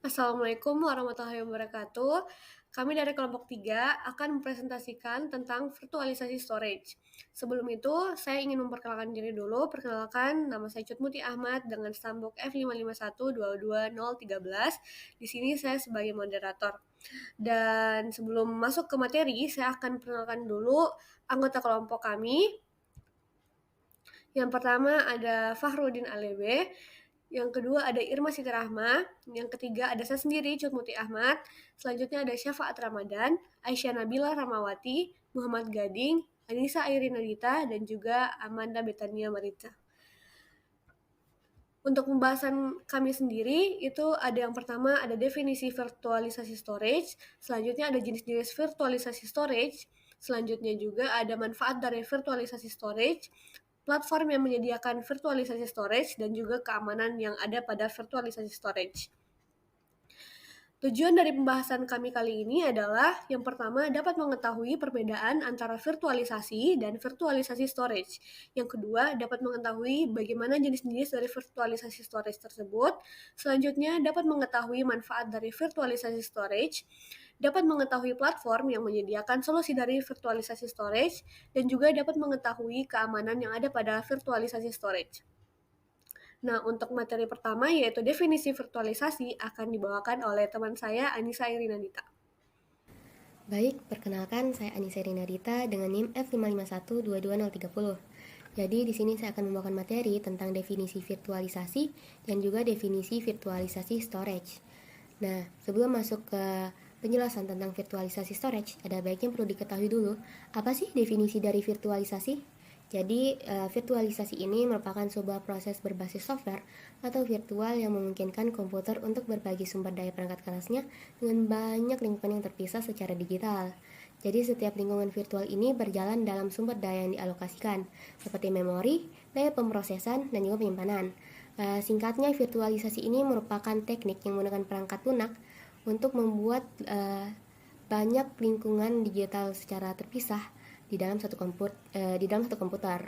Assalamualaikum warahmatullahi wabarakatuh. Kami dari kelompok 3 akan mempresentasikan tentang virtualisasi storage. Sebelum itu, saya ingin memperkenalkan diri dulu. Perkenalkan, nama saya Cutmuti Ahmad dengan stambuk F55122013. Di sini saya sebagai moderator. Dan sebelum masuk ke materi, saya akan perkenalkan dulu anggota kelompok kami. Yang pertama ada Fahrudin Alebe, yang kedua ada Irma Siti Rahma, yang ketiga ada saya sendiri Cutmuti Ahmad, selanjutnya ada Syafaat Ramadan, Aisyah Nabila Ramawati, Muhammad Gading, Anissa Irina Dita, dan juga Amanda Betania Marita. Untuk pembahasan kami sendiri, itu ada yang pertama ada definisi virtualisasi storage, selanjutnya ada jenis-jenis virtualisasi storage, selanjutnya juga ada manfaat dari virtualisasi storage, platform yang menyediakan virtualisasi storage, dan juga keamanan yang ada pada virtualisasi storage. Tujuan dari pembahasan kami kali ini adalah yang pertama dapat mengetahui perbedaan antara virtualisasi dan virtualisasi storage. Yang kedua dapat mengetahui bagaimana jenis-jenis dari virtualisasi storage tersebut. Selanjutnya dapat mengetahui manfaat dari virtualisasi storage, dapat mengetahui platform yang menyediakan solusi dari virtualisasi storage, dan juga dapat mengetahui keamanan yang ada pada virtualisasi storage. Nah, untuk materi pertama yaitu definisi virtualisasi akan dibawakan oleh teman saya Anissa Irinadita. Baik, perkenalkan saya Anissa Rinadita dengan NIM F55122030. Jadi di sini saya akan membawakan materi tentang definisi virtualisasi dan juga definisi virtualisasi storage. Nah, sebelum masuk ke penjelasan tentang virtualisasi storage, ada baiknya perlu diketahui dulu, apa sih definisi dari virtualisasi? Jadi, virtualisasi ini merupakan sebuah proses berbasis software atau virtual yang memungkinkan komputer untuk berbagi sumber daya perangkat kerasnya dengan banyak lingkungan yang terpisah secara digital. Jadi, setiap lingkungan virtual ini berjalan dalam sumber daya yang dialokasikan, seperti memori, daya pemrosesan, dan juga penyimpanan. Singkatnya, virtualisasi ini merupakan teknik yang menggunakan perangkat lunak untuk membuat banyak lingkungan digital secara terpisah di dalam satu komputer.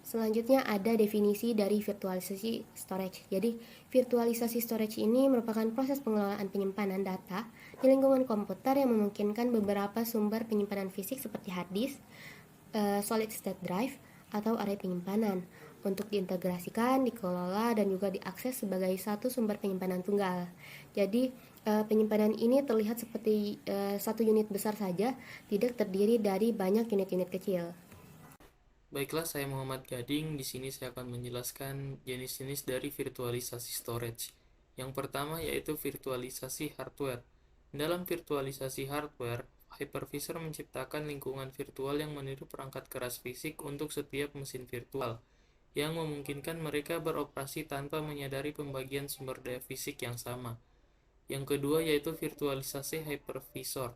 Selanjutnya ada definisi dari virtualisasi storage. Jadi, virtualisasi storage ini merupakan proses pengelolaan penyimpanan data di lingkungan komputer yang memungkinkan beberapa sumber penyimpanan fisik seperti hard disk, solid state drive, atau area penyimpanan untuk diintegrasikan, dikelola, dan juga diakses sebagai satu sumber penyimpanan tunggal. Jadi, penyimpanan ini terlihat seperti satu unit besar saja, tidak terdiri dari banyak unit-unit kecil. Baiklah, saya Muhammad Gading. Di sini saya akan menjelaskan jenis-jenis dari virtualisasi storage. Yang pertama yaitu virtualisasi hardware. Dalam virtualisasi hardware, hypervisor menciptakan lingkungan virtual yang meniru perangkat keras fisik untuk setiap mesin virtual, yang memungkinkan mereka beroperasi tanpa menyadari pembagian sumber daya fisik yang sama. Yang kedua yaitu virtualisasi hypervisor.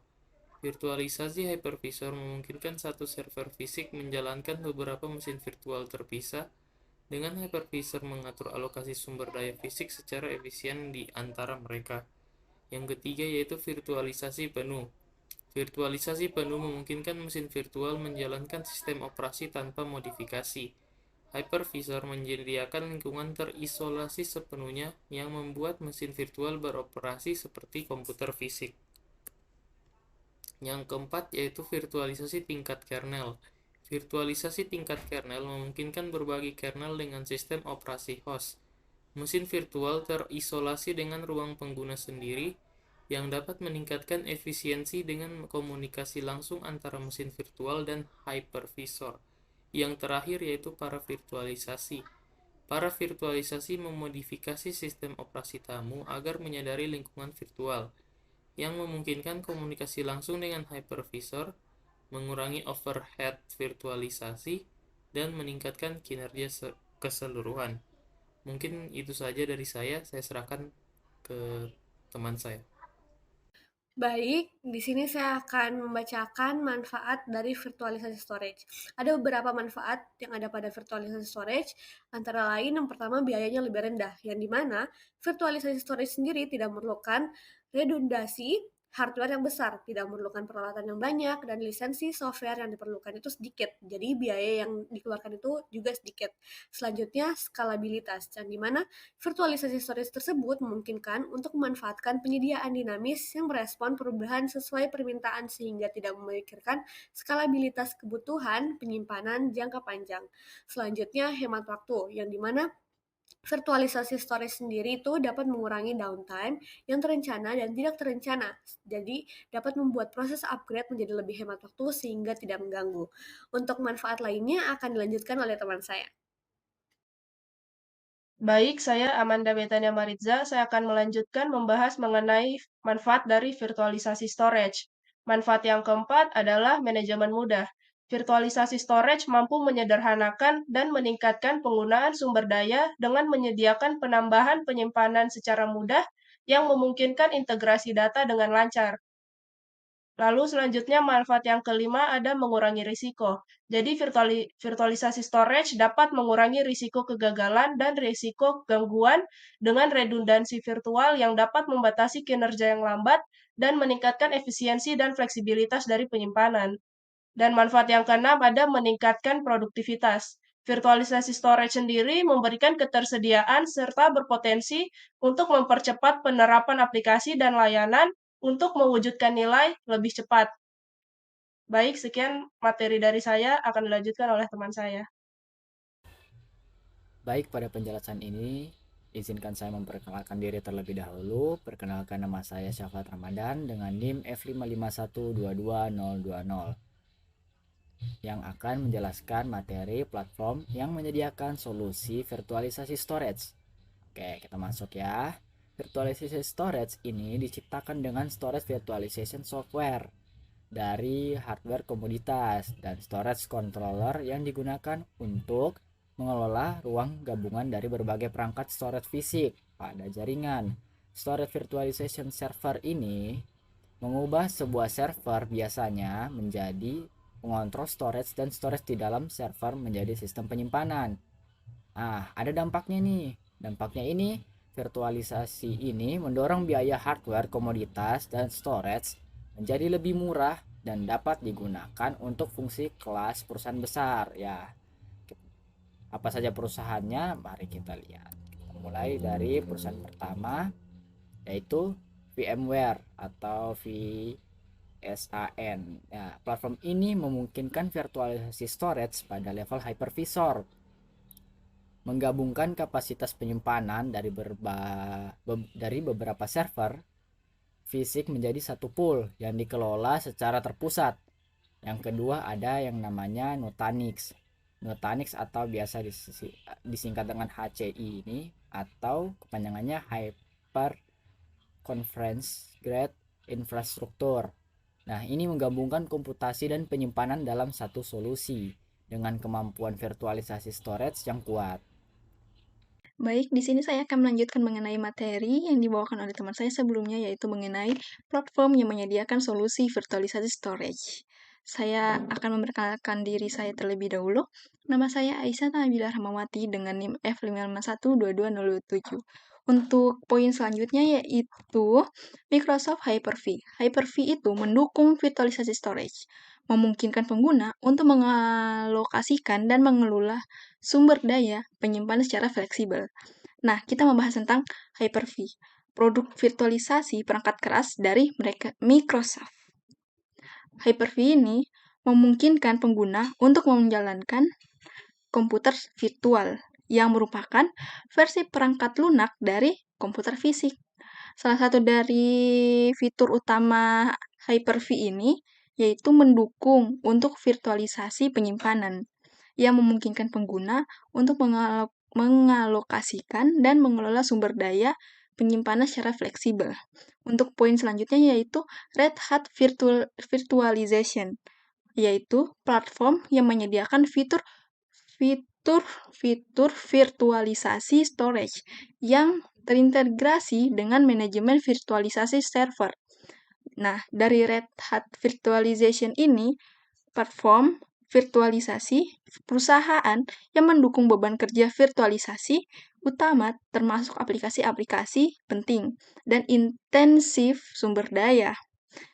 Virtualisasi hypervisor memungkinkan satu server fisik menjalankan beberapa mesin virtual terpisah, dengan hypervisor mengatur alokasi sumber daya fisik secara efisien di antara mereka. Yang ketiga yaitu virtualisasi penuh. Virtualisasi penuh memungkinkan mesin virtual menjalankan sistem operasi tanpa modifikasi. Hypervisor menyediakan lingkungan terisolasi sepenuhnya yang membuat mesin virtual beroperasi seperti komputer fisik. Yang keempat yaitu virtualisasi tingkat kernel. Virtualisasi tingkat kernel memungkinkan berbagi kernel dengan sistem operasi host. Mesin virtual terisolasi dengan ruang pengguna sendiri yang dapat meningkatkan efisiensi dengan komunikasi langsung antara mesin virtual dan hypervisor. Yang terakhir yaitu paravirtualisasi. Paravirtualisasi memodifikasi sistem operasi tamu agar menyadari lingkungan virtual, yang memungkinkan komunikasi langsung dengan hypervisor, mengurangi overhead virtualisasi, dan meningkatkan kinerja keseluruhan. Mungkin itu saja dari saya serahkan ke teman saya. Baik, di sini saya akan membacakan manfaat dari virtualisasi storage. Ada beberapa manfaat yang ada pada virtualisasi storage, antara lain yang pertama biayanya lebih rendah, yang dimana virtualisasi storage sendiri tidak memerlukan redundasi, hardware yang besar, tidak memerlukan peralatan yang banyak, dan lisensi software yang diperlukan itu sedikit. Jadi biaya yang dikeluarkan itu juga sedikit. Selanjutnya, skalabilitas, yang dimana virtualisasi storage tersebut memungkinkan untuk memanfaatkan penyediaan dinamis yang merespon perubahan sesuai permintaan sehingga tidak memikirkan skalabilitas kebutuhan penyimpanan jangka panjang. Selanjutnya, hemat waktu, yang dimana virtualisasi storage sendiri itu dapat mengurangi downtime yang terencana dan tidak terencana. Jadi, dapat membuat proses upgrade menjadi lebih hemat waktu sehingga tidak mengganggu. Untuk manfaat lainnya akan dilanjutkan oleh teman saya. Baik, saya Amanda Betania Maritza. Saya akan melanjutkan membahas mengenai manfaat dari virtualisasi storage. Manfaat yang keempat adalah manajemen mudah. Virtualisasi storage mampu menyederhanakan dan meningkatkan penggunaan sumber daya dengan menyediakan penambahan penyimpanan secara mudah yang memungkinkan integrasi data dengan lancar. Lalu selanjutnya manfaat yang kelima ada mengurangi risiko. Jadi virtualisasi storage dapat mengurangi risiko kegagalan dan risiko gangguan dengan redundansi virtual yang dapat membatasi kinerja yang lambat dan meningkatkan efisiensi dan fleksibilitas dari penyimpanan. Dan manfaat yang keenam ada meningkatkan produktivitas. Virtualisasi storage sendiri memberikan ketersediaan serta berpotensi untuk mempercepat penerapan aplikasi dan layanan untuk mewujudkan nilai lebih cepat. Baik, sekian materi dari saya akan dilanjutkan oleh teman saya. Baik, pada penjelasan ini, izinkan saya memperkenalkan diri terlebih dahulu. Perkenalkan, nama saya Syafat Ramadan dengan NIM F551222020 yang akan menjelaskan materi platform yang menyediakan solusi virtualisasi storage. Oke, kita masuk ya. Virtualisasi storage ini diciptakan dengan storage virtualization software dari hardware komoditas dan storage controller yang digunakan untuk mengelola ruang gabungan dari berbagai perangkat storage fisik pada jaringan. Storage virtualization server ini mengubah sebuah server biasanya menjadi pengontrol storage dan storage di dalam server menjadi sistem penyimpanan. Ada dampaknya nih. Dampaknya ini, virtualisasi ini mendorong biaya hardware komoditas dan storage menjadi lebih murah dan dapat digunakan untuk fungsi kelas perusahaan besar ya. Apa saja perusahaannya? Mari kita lihat. Kita mulai dari perusahaan pertama, yaitu VMware atau VSAN. Ya, platform ini memungkinkan virtualisasi storage pada level hypervisor, menggabungkan kapasitas penyimpanan dari beberapa server fisik menjadi satu pool yang dikelola secara terpusat. Yang kedua ada yang namanya Nutanix. Nutanix atau biasa disingkat dengan HCI ini atau kepanjangannya Hyper Conference Grade Infrastructure. Nah, ini menggabungkan komputasi dan penyimpanan dalam satu solusi dengan kemampuan virtualisasi storage yang kuat. Baik, di sini saya akan melanjutkan mengenai materi yang dibawakan oleh teman saya sebelumnya, yaitu mengenai platform yang menyediakan solusi virtualisasi storage. Saya akan memperkenalkan diri saya terlebih dahulu. Nama saya Aisyah Nabila Rahmawati dengan NIM F5512207. Untuk poin selanjutnya yaitu Microsoft Hyper-V. Hyper-V itu mendukung virtualisasi storage, memungkinkan pengguna untuk mengalokasikan dan mengelola sumber daya penyimpanan secara fleksibel. Nah, kita membahas tentang Hyper-V, produk virtualisasi perangkat keras dari Microsoft. Hyper-V ini memungkinkan pengguna untuk menjalankan komputer virtual yang merupakan versi perangkat lunak dari komputer fisik. Salah satu dari fitur utama Hyper-V ini yaitu mendukung untuk virtualisasi penyimpanan yang memungkinkan pengguna untuk mengalokasikan dan mengelola sumber daya penyimpanan secara fleksibel. Untuk poin selanjutnya yaitu Red Hat Virtualization, yaitu platform yang menyediakan fitur virtualisasi storage yang terintegrasi dengan manajemen virtualisasi server. Nah, dari Red Hat Virtualization ini, platform virtualisasi perusahaan yang mendukung beban kerja virtualisasi utama termasuk aplikasi-aplikasi penting dan intensif sumber daya.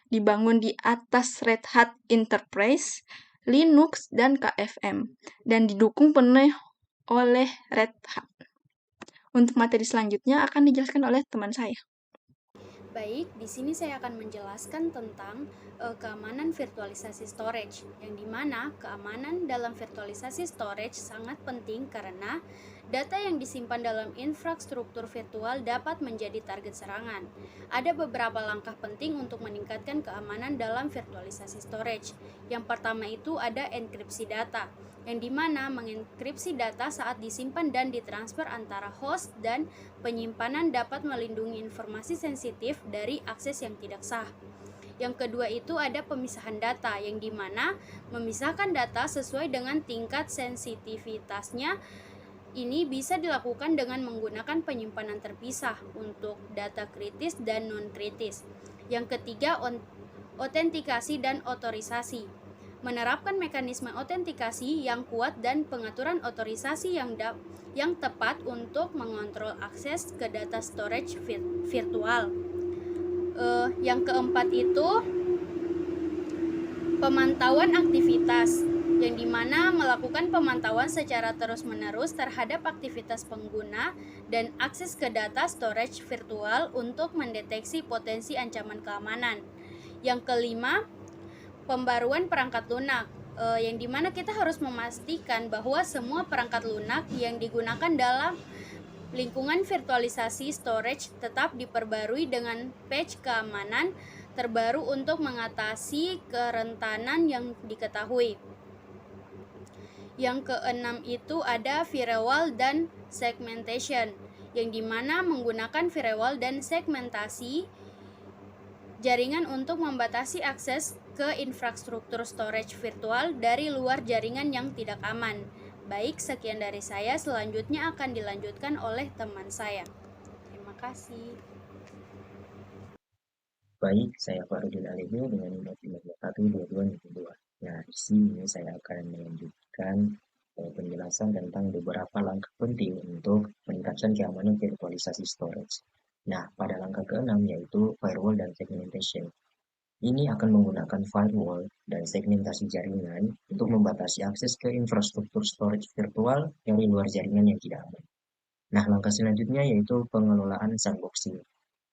dibangun di atas Red Hat Enterprise, Linux, dan KVM, dan didukung penuh oleh Red Hat. Untuk materi selanjutnya akan dijelaskan oleh teman saya. Baik, di sini saya akan menjelaskan tentang keamanan virtualisasi storage, yang dimana keamanan dalam virtualisasi storage sangat penting karena data yang disimpan dalam infrastruktur virtual dapat menjadi target serangan. Ada beberapa langkah penting untuk meningkatkan keamanan dalam virtualisasi storage. Yang pertama itu ada enkripsi data, yang dimana mengenkripsi data saat disimpan dan ditransfer antara host dan penyimpanan dapat melindungi informasi sensitif dari akses yang tidak sah. Yang kedua itu ada pemisahan data, yang dimana memisahkan data sesuai dengan tingkat sensitivitasnya. Ini bisa dilakukan dengan menggunakan penyimpanan terpisah untuk data kritis dan non-kritis. Yang ketiga, otentikasi dan otorisasi. Menerapkan mekanisme otentikasi yang kuat dan pengaturan otorisasi yang tepat untuk mengontrol akses ke data storage virtual. Yang keempat itu pemantauan aktivitas, yang dimana melakukan pemantauan secara terus-menerus terhadap aktivitas pengguna dan akses ke data storage virtual untuk mendeteksi potensi ancaman keamanan. Yang kelima, pembaruan perangkat lunak, yang dimana kita harus memastikan bahwa semua perangkat lunak yang digunakan dalam lingkungan virtualisasi storage tetap diperbarui dengan patch keamanan terbaru untuk mengatasi kerentanan yang diketahui. Yang keenam itu ada firewall dan segmentation, yang dimana menggunakan firewall dan segmentasi jaringan untuk membatasi akses ke infrastruktur storage virtual dari luar jaringan yang tidak aman. Baik, sekian dari saya. Selanjutnya akan dilanjutkan oleh teman saya. Terima kasih. Baik, saya Farudin Alihi dengan nomor 512262. Nah, di sini saya akan melanjutkan penjelasan tentang beberapa langkah penting untuk meningkatkan keamanan virtualisasi storage. Nah, pada langkah ke-6 yaitu firewall dan segmentation. Ini akan menggunakan firewall dan segmentasi jaringan untuk membatasi akses ke infrastruktur storage virtual dari luar jaringan yang tidak aman. Nah, langkah selanjutnya yaitu pengelolaan sandboxing.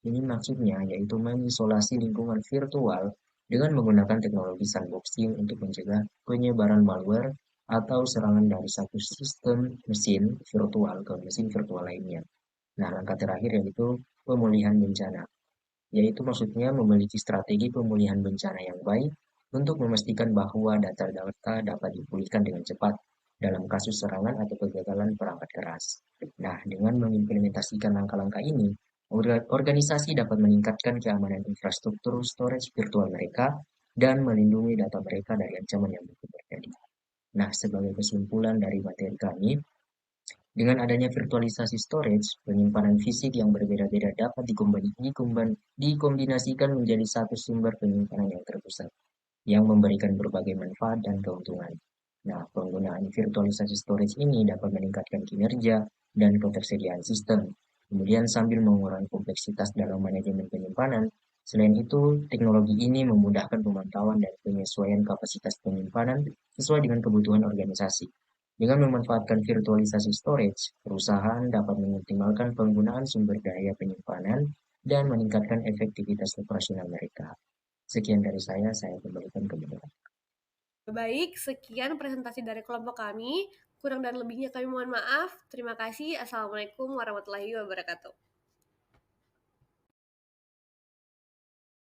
Ini maksudnya yaitu mengisolasi lingkungan virtual dengan menggunakan teknologi sandboxing untuk mencegah penyebaran malware atau serangan dari satu sistem mesin virtual ke mesin virtual lainnya. Nah, langkah terakhir yaitu pemulihan bencana, yaitu maksudnya memiliki strategi pemulihan bencana yang baik untuk memastikan bahwa data-data dapat dipulihkan dengan cepat dalam kasus serangan atau kegagalan perangkat keras. Nah, dengan mengimplementasikan langkah-langkah ini, organisasi dapat meningkatkan keamanan infrastruktur storage virtual mereka dan melindungi data mereka dari ancaman yang mungkin terjadi. Nah, sebagai kesimpulan dari materi kami, dengan adanya virtualisasi storage, penyimpanan fisik yang berbeda-beda dapat dikombinasikan menjadi satu sumber penyimpanan yang terpusat, yang memberikan berbagai manfaat dan keuntungan. Nah, penggunaan virtualisasi storage ini dapat meningkatkan kinerja dan ketersediaan sistem, kemudian sambil mengurangi kompleksitas dalam manajemen penyimpanan. Selain itu, teknologi ini memudahkan pemantauan dan penyesuaian kapasitas penyimpanan sesuai dengan kebutuhan organisasi. Dengan memanfaatkan virtualisasi storage, perusahaan dapat mengoptimalkan penggunaan sumber daya penyimpanan dan meningkatkan efektivitas operasional mereka. Sekian dari saya kembalikan ke Bapak. Baik, sekian presentasi dari kelompok kami. Kurang dan lebihnya kami mohon maaf. Terima kasih. Assalamualaikum warahmatullahi wabarakatuh.